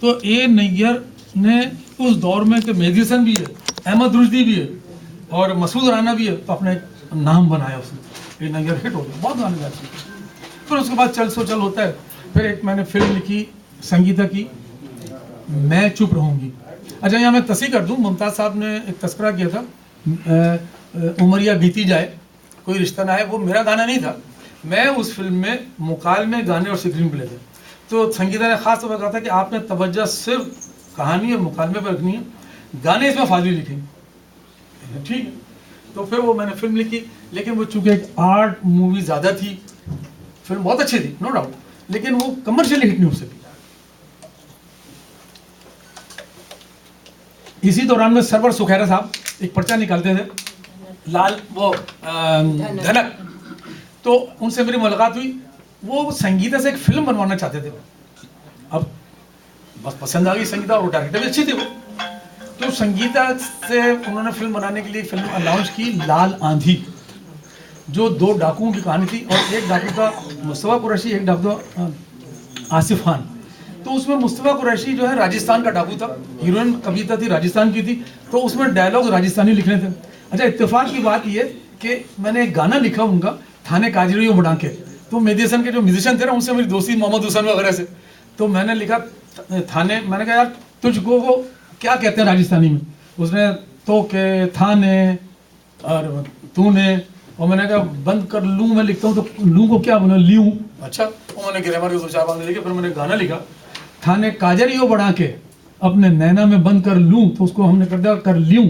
तो ए नैयर ने उस दौर में कि मेहदी हसन भी है, अहमद रुश्दी भी है और मसूद राना भी है, तो अपने नाम बनाया उसने। ए नैयर हिट हो गया, बहुत गाने गाते हैं। फिर उसके बाद चल सो चल होता है। फिर एक मैंने फिल्म लिखी संगीता की, मैं चुप रहूँगी। अच्छा, यहाँ मैं तस्वीर कर दूँ, मुमताज़ साहब ने एक तस्करा किया था, उमरिया बीती जाए कोई रिश्ता ना है, वो मेरा गाना नहीं था। मैं उस फिल्म में मुकालमे गाने और स्क्रीन प्ले थे। तो संगीता ने खास तौर पर कहा था कि आपने तवज्जो सिर्फ कहानी और मुकालमे पर रखनी है, गाने इसमें फाजिल लिखेंगे। ठीक है, तो फिर वो मैंने फिल्म लिखी, लेकिन वो चूँकि एक आर्ट मूवी ज़्यादा थी, फिल्म बहुत अच्छी थी नो डाउट, लेकिन वो कमर्शियली हिट नहीं हो सकी। इसी दौरान में सरवर सुखैरा साहब एक पर्चा निकालते थे, लाल वो धनक, तो उनसे मेरी मुलाकात हुई। वो संगीता से एक फिल्म बनवाना चाहते थे। अब बस पसंद आ गई संगीता, और डायरेक्टर भी अच्छी थी वो। तो संगीता से उन्होंने फिल्म बनाने के लिए फिल्म अनाउंस की, लाल आंधी, जो दो डाकुओं की कहानी थी, और एक डाकू का मुस्तफा कुरैशी, एक डाकू आसिफ खान। तो उसमें मुस्तफा कुरैशी जो है राजस्थान का डाकू था, हीरोइन कविता थी राजस्थान की थी, तो उसमें डायलॉग राजस्थानी लिखने थे। अच्छा, इत्तेफाक की बात ये कि मैंने एक गाना लिखा उनका, थाने काजरियों बुढ़ा के, तो मेहदी हसन के जो म्यूजिशियन थे ना, उनसे मेरी दोस्ती मोहम्मद हुसैन वगैरह से, तो मैंने लिखा थाने, मैंने कहा यार तुझको वो क्या कहते हैं राजस्थानी में, उसने तो के थाने और तूने, और मैंने कहा बंद कर लूँ, मैं लिखता हूँ तो लूँ को क्या बना ल्यूँ। अच्छा, और मैंने ग्रामर के दो चार बार लिखे, फिर मैंने गाना लिखा, थाने काजरियों बढ़ा के अपने नैना में बंद कर लूँ, तो उसको हमने कर दिया कर ल्यूँ,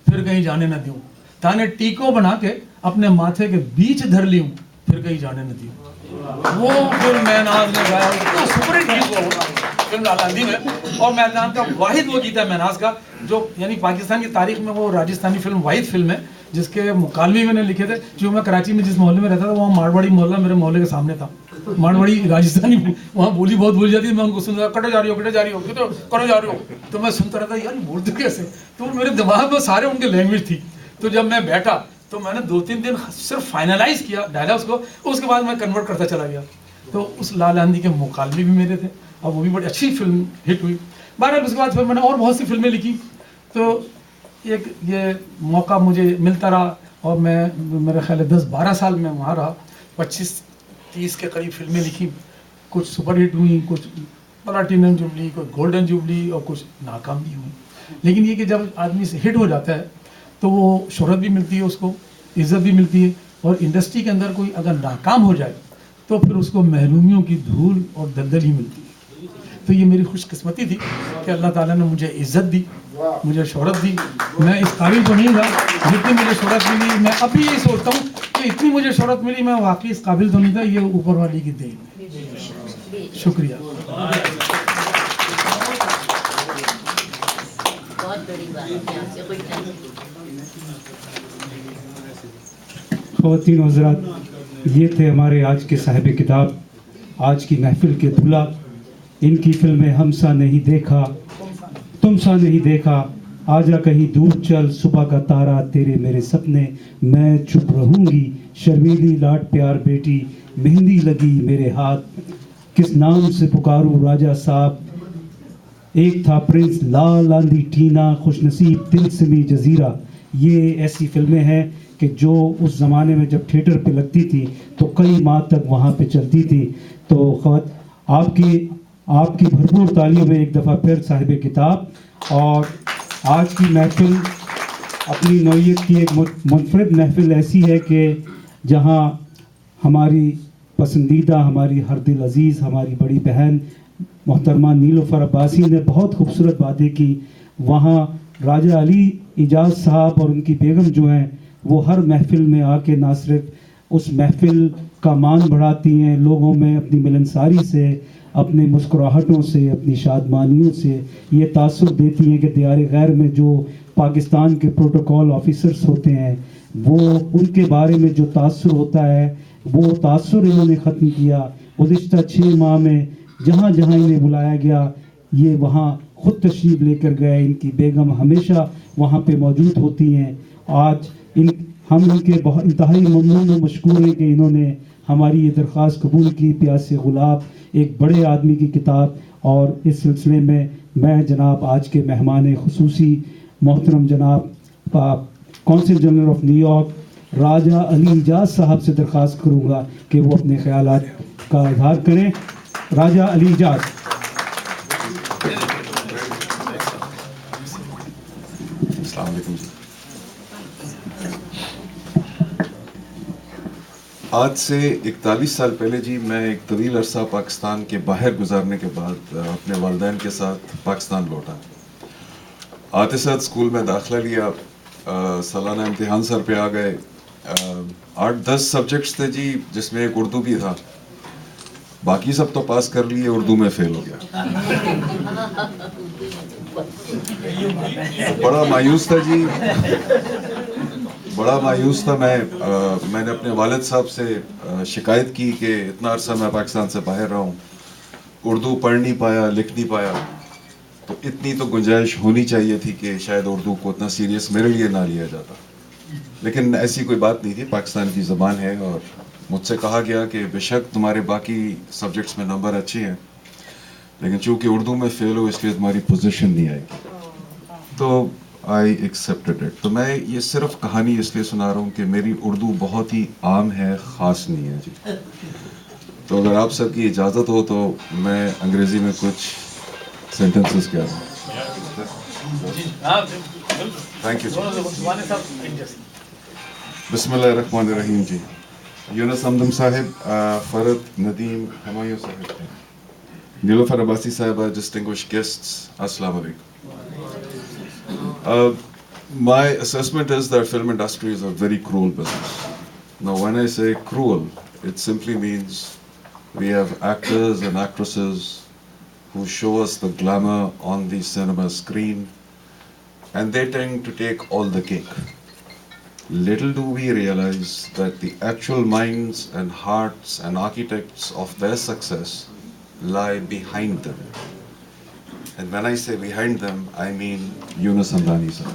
फिर कहीं जाने न दूँ। थाने टीको बना के अपने माथे के बीच धर ल्यूँ, फिर कहीं जाने न दूँ। वो फिर महनाज ने गाया, तो सुपर हिट गीत हुआ फिल्म लाल आंधी में। और मैदान का वाहिद वो गीत है महनाज का, जो यानी पाकिस्तान की तारीख में वो राजस्थानी फिल्म वाहिद फिल्म है जिसके मुकालमे मैंने लिखे थे। जो मैं कराची में जिस मोहल्ले में रहता था, वहाँ मारवाड़ी मोहल्ला मेरे मोहल्ले के सामने था। मारवाड़ी राजस्थानी वहाँ बोली बहुत बोली जाती है, मैं उनको सुनता कटे जा रही हो, कटे जा रही हो, कटे जा रही हो, तो मैं सुनता रहता यार बोलते कैसे, तो मेरे दिमाग में सारे उनके लैंग्वेज थी। तो जब मैं बैठा तो मैंने 2-3 दिन सिर्फ फाइनलाइज किया डायलॉग्स को, उसके बाद मैं कन्वर्ट करता चला गया। तो उस लाल आंधी के मुकालमे भी मेरे थे, और वो भी बड़ी अच्छी फिल्म हिट हुई। बहरहाल उसके बाद फिर मैंने और बहुत सी फिल्में लिखी। तो एक ये मौका मुझे मिलता रहा, और मैं मेरे ख्याल है 10-12 साल में वहाँ रहा, 25-30 के करीब फिल्में लिखी। कुछ सुपर हिट हुई, कुछ प्लैटिनम जुबली, कुछ गोल्डन जुबली, और कुछ नाकाम भी हुई। लेकिन ये कि जब आदमी से हिट हो जाता है तो वो शोहरत भी मिलती है, उसको इज़्ज़त भी मिलती है, और इंडस्ट्री के अंदर कोई अगर नाकाम हो जाए तो फिर उसको महरूमियों की धूल और दलदल ही मिलती है। तो ये मेरी खुशकिस्मती थी कि अल्लाह ताला ने मुझे इज़्ज़त दी, मुझे शोहरत दी। मैं इस काबिल तो नहीं था जितनी मुझे शोहरत मिली। मैं अभी यही सोचता हूँ कि इतनी मुझे शोहरत मिली, मैं वाकई इस काबिल तो नहीं था, ये ऊपर वाली की देन है। शुक्रिया। ख़वातीन हज़रात, ये थे हमारे आज के साहिब किताब, आज की महफिल के दूल्हा। इनकी फिल्में हम सा नहीं देखा, तुम सा नहीं देखा, आजा कहीं दूर चल, सुबह का तारा, तेरे मेरे सपने, मैं चुप रहूँगी, शर्मीली लाड प्यार बेटी, मेहंदी लगी मेरे हाथ, किस नाम से पुकारूं राजा साहब, एक था प्रिंस, लाल आंधी टीना, खुशनसीब तिलस्मी जजीरा। ये ऐसी फिल्में हैं कि जो उस ज़माने में जब थिएटर पे लगती थी तो कई माह तक वहाँ पे चलती थी। तो आपकी भरपूर तालियों में एक दफ़ा फिर साहिब किताब। और आज की महफिल अपनी नौइयत की एक मुनफरिद महफिल ऐसी है कि जहाँ हमारी पसंदीदा, हमारी हर दिल अज़ीज़, हमारी बड़ी बहन मोहतरमा नीलोफर अब्बासी ने बहुत खूबसूरत बातें की। वहाँ राजा अली इजाज़ साहब और उनकी बेगम जो हैं वो हर महफिल में आके ना सिर्फ उस महफिल का मान बढ़ाती हैं, लोगों में अपनी मिलनसारी से, अपने मुस्कुराहटों से, अपनी शादमानियों से ये तासुर देती हैं कि दियार गैर में जो पाकिस्तान के प्रोटोकॉल ऑफिसर्स होते हैं वो उनके बारे में जो तासुर होता है वो तासुर इन्होंने ख़त्म किया। गुज़िश्ता 6 माह में जहाँ जहाँ इन्हें बुलाया गया ये वहाँ ख़ुद तशरीफ़ लेकर गए। इनकी बेगम हमेशा वहाँ पे मौजूद होती हैं। आज हम इनके बहुत इंतहाई ममनून और मशकूर हैं कि इन्होंने हमारी ये दरख्वास्त कबूल की, प्यासे गुलाब, एक बड़े आदमी की किताब, और इस सिलसिले में मैं जनाब आज के मेहमान खुसूसी मोहतरम जनाब कौंसिल जनरल ऑफ न्यूयॉर्क राजा अली इजाज़ साहब से दरख्वास्त करूँगा कि वो अपने ख्यालात का इजहार करें। राजा अली इजाज़। अस्सलाम वालेकुम जी। आज से 41 साल पहले जी मैं एक तवील अरसा पाकिस्तान के बाहर गुजारने के बाद अपने वालिदैन के साथ पाकिस्तान लौटा। आते साथ स्कूल में दाखिला लिया, सालाना इम्तिहान सर पे आ गए। 8-10 सब्जेक्ट्स थे जी, जिसमें एक उर्दू भी था। बाकी सब तो पास कर लिए, उर्दू में फेल हो गया। बड़ा मायूस था जी, बड़ा मायूस था मैं। मैंने अपने वालिद साहब से शिकायत की कि इतना अरसा मैं पाकिस्तान से बाहर रहा हूँ, उर्दू पढ़ नहीं पाया, लिख नहीं पाया, तो इतनी तो गुंजाइश होनी चाहिए थी कि शायद उर्दू को इतना सीरियस मेरे लिए ना लिया जाता। लेकिन ऐसी कोई बात नहीं थी, पाकिस्तान की ज़बान है। और मुझसे कहा गया कि बेशक तुम्हारे बाकी सब्जेक्ट्स में नंबर अच्छे हैं, लेकिन चूँकि उर्दू में फ़ेल हो इसलिए तुम्हारी पोजीशन नहीं आएगी। तो आई एक्सेप्टेड इट। तो मैं ये सिर्फ कहानी इसलिए सुना रहा हूँ कि मेरी उर्दू बहुत ही आम है, ख़ास नहीं है जी। तो अगर आप सबकी इजाज़त हो तो मैं अंग्रेज़ी में कुछ सेंटेंसेस कह रहा हूँ। थैंक यू जी। बिस्मिल्लाहिर्रहमानिर्रहीम जी। यूनुस हमदम साहिब, फरद नदीम हमायूं साहिब, नीलोफर अब्बासी साहिबा, distinguished guests, अस्सलाम वालेकुम। My assessment is that film industry is a very cruel business. Now when I say cruel, it simply means we have actors and actresses who show us the glamour on the cinema screen, and they tend to take all the cake. Little do we realize that the actual minds and hearts and architects of their success lie behind them. And when I say behind them, I mean Yunus Hamdani sir.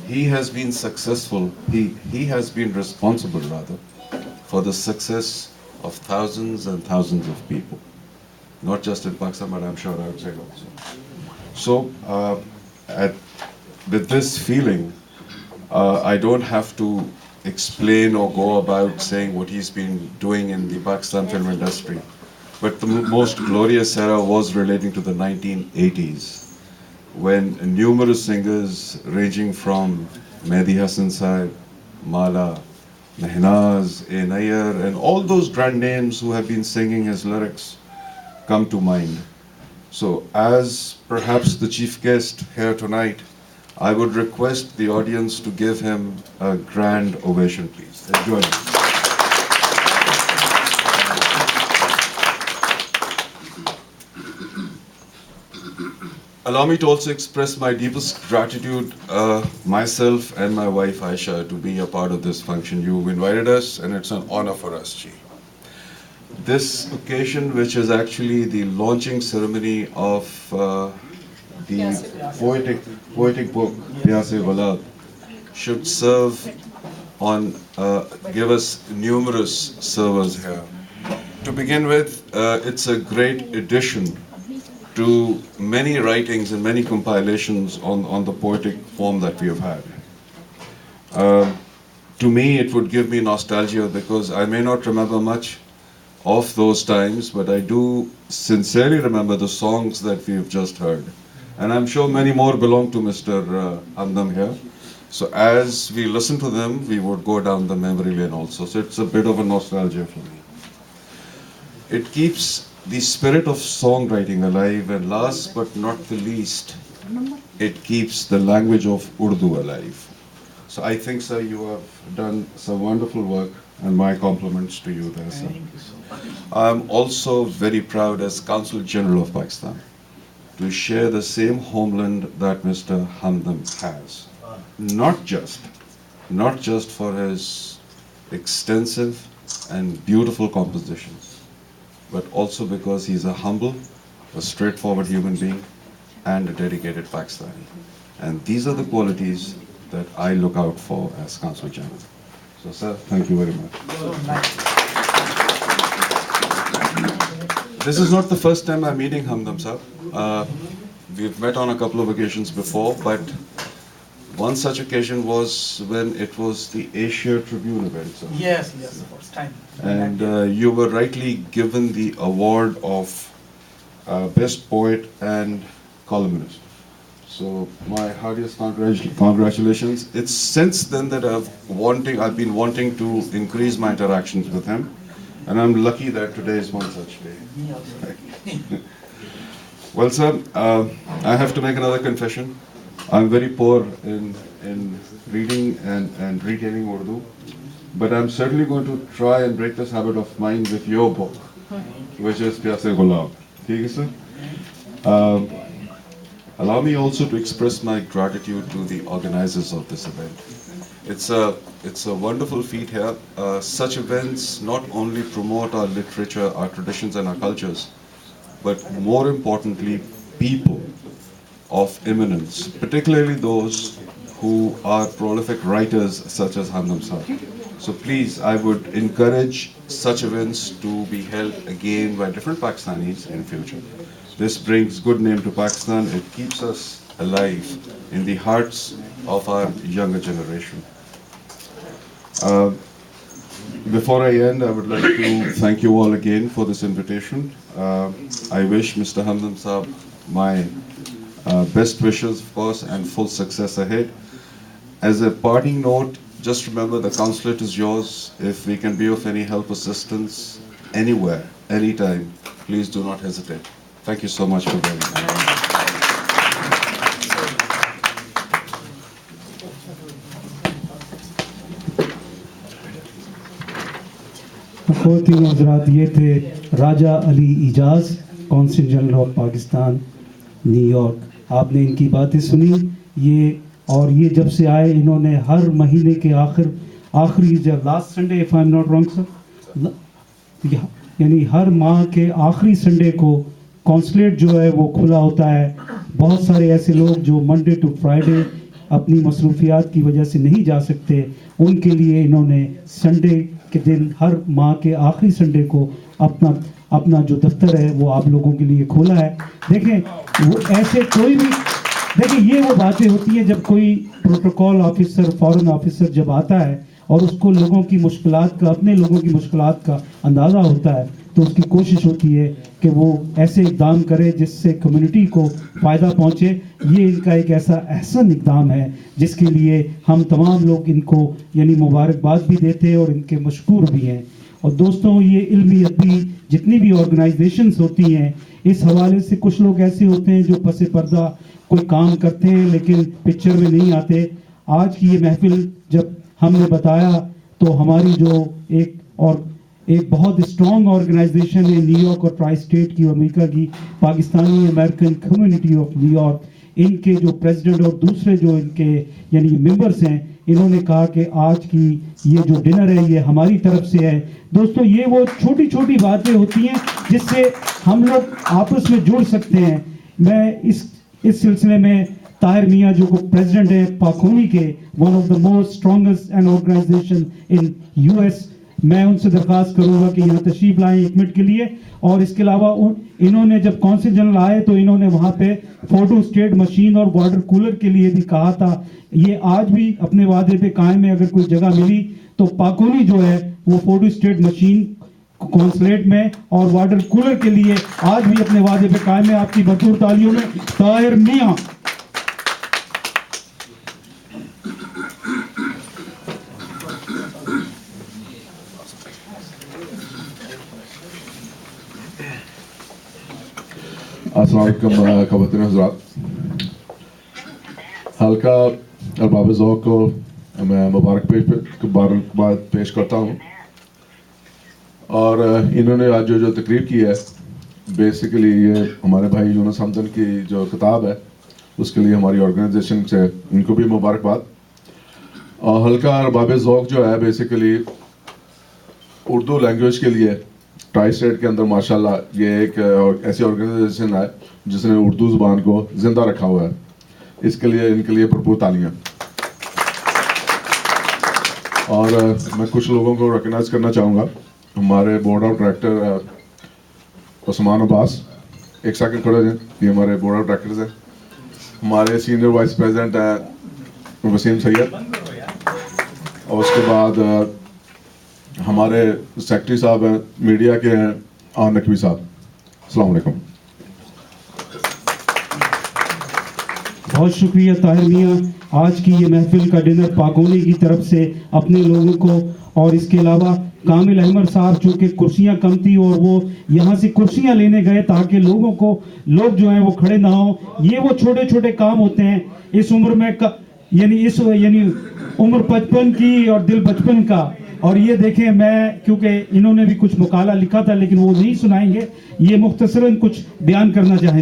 He has been successful, he has been responsible rather, for the success of thousands and thousands of people. Not just in Pakistan, but I'm sure outside also. So, with this feeling, I don't have to explain or go about saying what he's been doing in the Pakistan film industry. But the most glorious era was relating to the 1980s, when numerous singers ranging from Mehdi Hassan Sahib, Mala, Mehnaz, A. Nair, and all those grand names who have been singing his lyrics come to mind. So, as perhaps the chief guest here tonight, I would request the audience to give him a grand ovation, please. Enjoy. Allow me to also express my deepest gratitude, myself and my wife Aisha, to be a part of this function. You invited us, and it's an honor for us, Ji. This occasion, which is actually the launching ceremony of the poetic book Pyase-e-Gulab, should serve on, give us numerous servers here. To begin with, it's a great addition to many writings and many compilations on the poetic form that we have had. To me, it would give me nostalgia because I may not remember much of those times, but I do sincerely remember the songs that we have just heard. And I'm sure many more belong to Mr. Hamdam here. So as we listen to them, we would go down the memory lane also. So it's a bit of a nostalgia for me. It keeps the spirit of songwriting alive, and last but not the least, it keeps the language of Urdu alive. So I think, sir, you have done some wonderful work, and my compliments to you there, sir. I'm also very proud as Consul General of Pakistan to share the same homeland that Mr. Hamdam has. Not just for his extensive and beautiful compositions, but also because he's a humble, a straightforward human being, and a dedicated Pakistani. And these are the qualities that I look out for as Consul General. So, sir, thank you very much. this is not the first time I'm meeting Hamdam Saab. We've met on a couple of occasions before, but one such occasion was when it was the Asia Tribune event, sir. Yes, the first time. And you were rightly given the award of Best Poet and Columnist. So my heartiest congratulations. It's since then that I've been wanting to increase my interactions with him, and I'm lucky that today is one such day. Well, sir, I have to make another confession. I'm very poor in reading and retailing Urdu, but I'm certainly going to try and break this habit of mine with your book, which is Pyase Gulab. Okay, sir? Allow me also to express my gratitude to the organizers of this event. It's a wonderful feat here. Such events not only promote our literature, our traditions and our cultures, but more importantly, people of eminence, particularly those who are prolific writers such as Hamdam Saab. So please, I would encourage such events to be held again by different Pakistanis in future. This brings good name to Pakistan. It keeps us alive in the hearts of our younger generation. Before I end, I would like to thank you all again for this invitation. I wish Mr. Hamdam Saab my best wishes, of course, and full success ahead. As a parting note, just remember the consulate is yours. If we can be of any help, assistance, anywhere, anytime, please do not hesitate. Thank you so much for being here. ख़वातीन और हज़रात, ये थे Raja Ali Ijaz, council general of Pakistan, New York. आपने इनकी बातें सुनी। ये जब से आए, इन्होंने हर महीने के आखिरी जब last Sunday, if I am not wrong sir, यानी हर माह के आखिरी संडे को कौंसलेट जो है वो खुला होता है। बहुत सारे ऐसे लोग जो मंडे टू फ्राइडे अपनी मसरूफियात की वजह से नहीं जा सकते, उनके लिए इन्होंने संडे के दिन, हर माह के आखिरी संडे को अपना जो दफ्तर है वो आप लोगों के लिए खोला है। देखें, वो ऐसे कोई भी, देखिए ये वो बातें होती हैं जब कोई प्रोटोकॉल ऑफिसर, फॉरेन ऑफिसर जब आता है और उसको लोगों की मुश्किलात का, अपने लोगों की मुश्किलात का अंदाज़ा होता है, तो उसकी कोशिश होती है कि वो ऐसे इक़दाम करे जिससे कम्युनिटी को फ़ायदा पहुँचे। ये इनका एक ऐसा अहसन इक़दाम है जिसके लिए हम तमाम लोग इनको यानी मुबारकबाद भी देते हैं और इनके मशकूर भी हैं। और दोस्तों, ये इल्मी अदबी जितनी भी ऑर्गेनाइजेशंस होती हैं, इस हवाले से कुछ लोग ऐसे होते हैं जो पसे पर्दा कोई काम करते हैं लेकिन पिक्चर में नहीं आते। आज की ये महफिल जब हमने बताया तो हमारी जो एक बहुत स्ट्रॉन्ग ऑर्गेनाइजेशन है न्यूयॉर्क और ट्राई स्टेट की, अमेरिका की Pakistani American community of New York, इनके जो प्रेसिडेंट और दूसरे जो इनके यानी मेंबर्स हैं, इन्होंने कहा कि आज की ये जो डिनर है ये हमारी तरफ से है। दोस्तों, ये वो छोटी छोटी बातें होती हैं जिससे हम लोग आपस में जुड़ सकते हैं। मैं इस सिलसिले में ताहिर मियाँ जो प्रेसिडेंट है पाखोनी के, one of the most strongest and organization in US, मैं उनसे दरख्वास्त करूंगा कि यहाँ तशरीफ लाएं 1 मिनट के लिए। और इसके अलावा इन्होंने जब कौंसिल जनरल आए तो इन्होंने वहाँ पे फोटो स्टेट मशीन और वाटर कूलर के लिए भी कहा था। ये आज भी अपने वादे पे कायम है। अगर कोई जगह मिली तो पाकोनी जो है वो फोटो स्टेट मशीन कौंसलेट में और वाटर कूलर के लिए आज भी अपने वादे पे कायम है। आपकी भरपूर तालियों में ताहिर मियाँ। अस्सलाम वालेकुम ख़वातीन हज़रात, हल्का अरबाब ज़ौक़ को मैं मुबारकबाद पेश करता हूँ। और इन्होंने आज जो तकरीर की है, बेसिकली ये हमारे भाई यूनुस हमदन की जो किताब है उसके लिए हमारी ऑर्गेनाइजेशन से इनको भी मुबारकबाद। और हल्का अरबाब ज़ौक़ जो है बेसिकली उर्दू लैंग्वेज के लिए ट्राई स्टेट के अंदर माशाल्लाह ये एक ऐसी ऑर्गेनाइजेशन है जिसने उर्दू ज़ुबान को ज़िंदा रखा हुआ है। इसके लिए इनके लिए भरपूर तालियां। और मैं कुछ लोगों को रिकग्नाइज करना चाहूँगा। हमारे board of director Usman Abbas, एक सेकंड खड़े हैं, ये हमारे बोर्ड ऑफ डायरेक्टर्स हैं। हमारे सीनियर वाइस प्रेसिडेंट हैं वसीम सैयद, और उसके बाद हमारे सेक्रेटरी साहब हैं मीडिया के हैं आन नकवी साहब। अस्सलाम वालेकुम। बहुत शुक्रिया ताहिर मियाँ, आज की ये महफिल का डिनर पाकोनी की तरफ से अपने लोगों को, और इसके अलावा कामिल अहमद साहब जो कि कुर्सियां कम थी और वो यहाँ से कुर्सियां लेने गए ताकि लोग जो हैं वो खड़े ना हो। ये वो छोटे छोटे काम होते हैं इस उम्र में, यानी उम्र 55 की और दिल बचपन का। और ये देखें, मैं क्योंकि इन्होंने भी कुछ मुकाला लिखा था लेकिन वो नहीं सुनाएंगे, ये मुख्तसरन कुछ बयान करना चाहें।